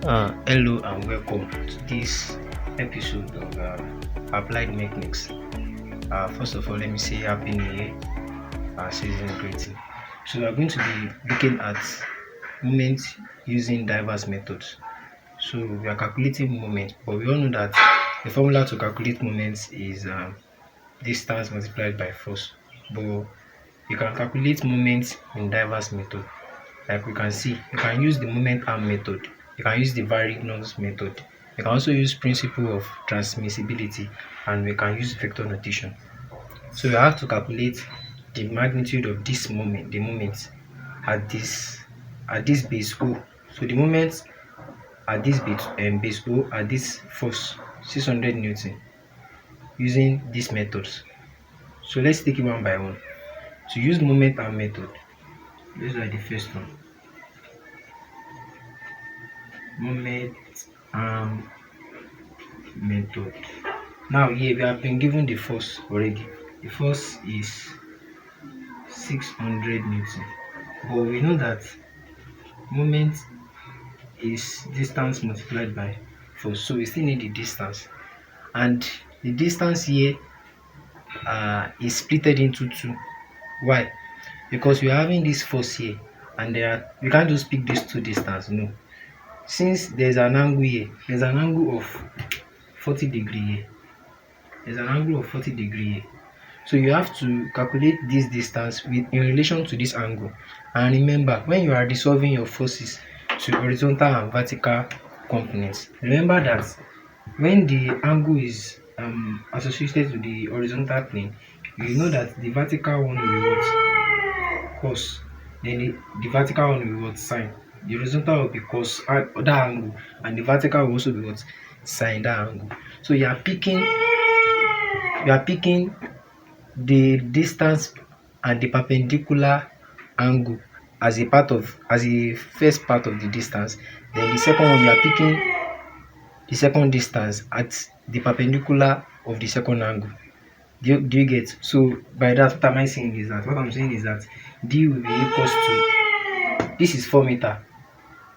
Hello and welcome to this episode of Applied Mechanics. First of all, let me say Happy New Year, season greeting. So we are going to be looking at moments using diverse methods. So we are calculating moment, but we all know that the formula to calculate moments is distance multiplied by force. But you can calculate moments in diverse method. Like we can see, you can use the moment arm method, you can use the Varignon's method, you can also use principle of transmissibility, and we can use vector notation. So we have to calculate the magnitude of this moment, the moment at this base O. So the moment at this base O at this force 600 Newton using these methods. So let's take it one by one. To use moment arm method, let's do the first one. Moment arm method. Now here we have been given the force already. The force is 600 Newton. But we know that moment is distance multiplied by force. So we still need the distance. And the distance here is splitted into two. Why? Because we are having this force here and we can't just pick these two distance. No. Since there's an angle here, there's an angle of 40 degree here. There's an angle of 40 degree here. So you have to calculate this distance in relation to this angle. And remember, when you are resolving your forces to horizontal and vertical components, remember that when the angle is associated to the horizontal plane, you know that the vertical one will be what? Cos. Then the vertical one will be what? Sine. The horizontal will be cos that angle, and the vertical will also be what? Sine that angle. So you are picking the distance and the perpendicular angle as a first part of the distance. Then the second one, you are picking the second distance at the perpendicular of the second angle. Do you get? So by that, what am I saying is that D will be equals to, this is 4 meter.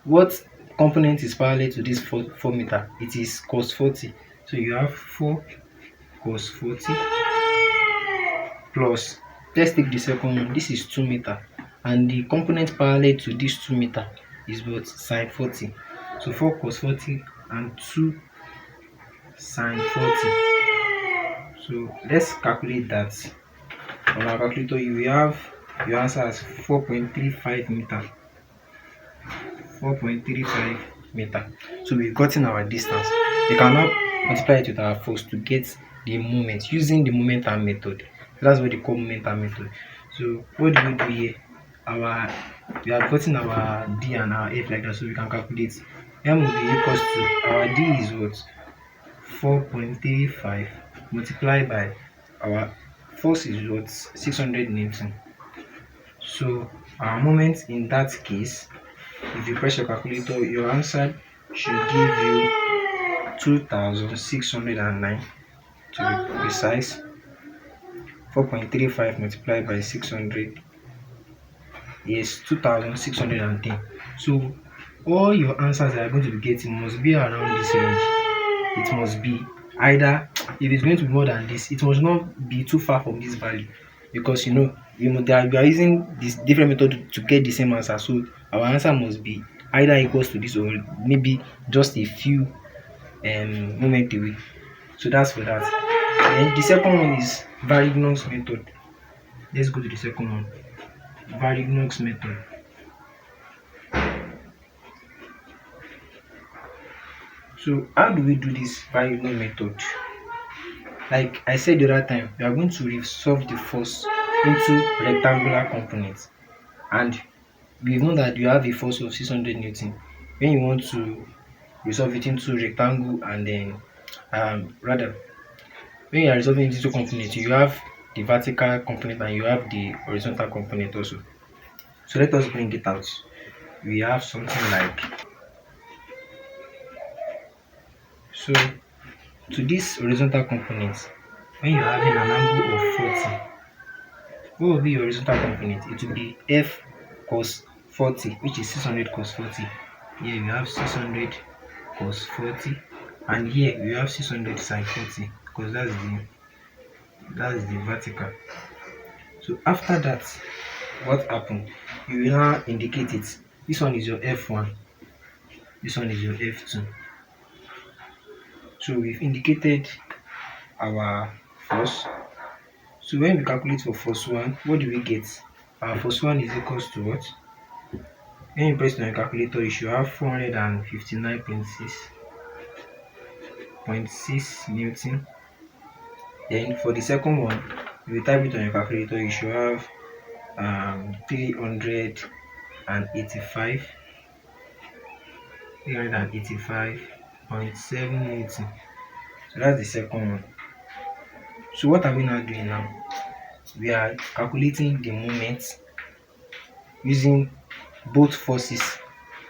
What component is parallel to this 4 meter? It is cos 40. So you have 4 cos 40 plus, let's take the second one. This is 2 meter, and the component parallel to this 2 meter is what? Sine 40. So 4 cos 40 and 2 sine 40. So let's calculate that. On our calculator, you will have your answer as 4.35 meter. 4.35 meter. So we've gotten our distance. We can now multiply it with our force to get the moment using the moment arm method. That's what they call moment arm method. So what do we do here? We have gotten our D and our F like that, so we can calculate. M will be equals to, our D is what? 4.35 multiplied by our force is what? 600 Newton. So our moment in that case, if you press your calculator, your answer should give you 2609 to be precise. 4.35 multiplied by 600 is 2610. So all your answers that are going to be getting must be around this range. It must be either, if it's going to be more than this, it must not be too far from this value, because we are using this different method to get the same answer. So our answer must be either equals to this or maybe just a few moment away. So that's for that. Then the second one is Varignon's method. Let's go to the second one. Varignon's method. So how do we do this Varignon method? Like I said the other time, we are going to resolve the force into rectangular components, and we know that you have a force of 600 Newton. When you want to resolve it into rectangle, and then rather, when you are resolving it into components, you have the vertical component and you have the horizontal component also. So let us bring it out. We have something like, so to this horizontal component, when you are having an angle of 40, what will be your horizontal component? It will be F cos 40, which is 600 cos 40. Here we have 600 cos 40, and here we have 600 sine 40 because that's the vertical. So after that, what happened? You will now indicate it. This one is your F1, this one is your F2. So we've indicated our force. So when we calculate for force 1, what do we get? Our force 1 is equals to what? When you press on your calculator, you should have 459.6 Newton. Then for the second one, if you type it on your calculator, you should have 385.7 Newton. So that's the second one. So what are we now doing now? We are calculating the moment using both forces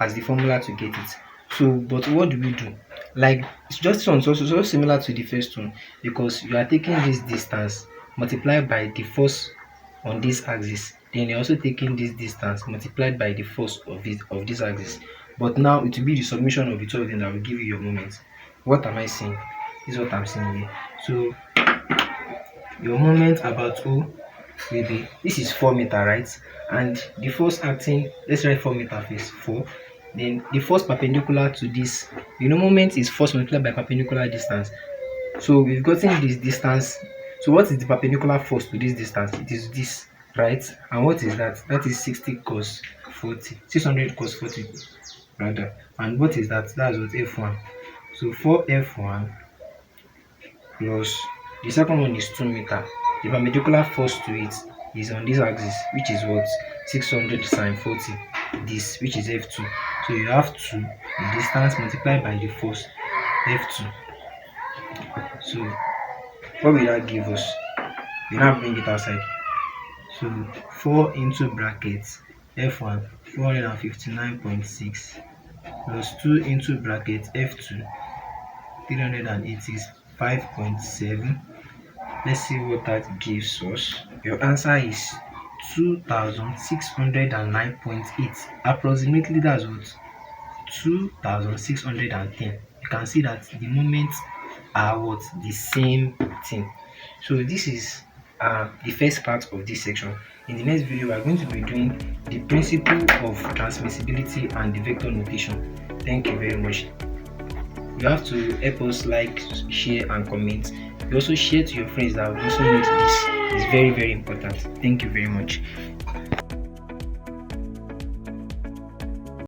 as the formula to get it. So, but what do we do? Like, it's just one, so similar to the first one, because you are taking this distance multiplied by the force on this axis, then you're also taking this distance multiplied by the force of this axis. But now it will be the summation of the two of them that will give you your moment. What am I saying? This is what I'm saying here. So your moment about O will be, this is 4 meter, right? And the force acting, let's write 4 meter first, 4. Then the force perpendicular to this, moment is force multiplied by perpendicular distance. So we've gotten this distance. So what is the perpendicular force to this distance? It is this, right? And what is that? That is 60 cos 40, 600 cos 40 rather. And what is that? That's what F1. So for F1 plus the second one is 2 meter. The perpendicular force to it is on this axis, which is what? 600 sine 40, this, which is F2. So you have to the distance multiplied by the force, F2. So what will that give us? We now bring it outside. So 4 into brackets F1, 459.6 plus 2 into bracket F2, 385.7. Let's see what that gives us. Your answer is 2609.8. Approximately, that's what? 2610. You can see that the moments are what? The same thing. So this is the first part of this section. In the next video, we are going to be doing the principle of transmissibility and the vector notation. Thank you very much. You have to help us like, share and comment. You also share to your friends that also need this. It's very, very important. Thank you very much.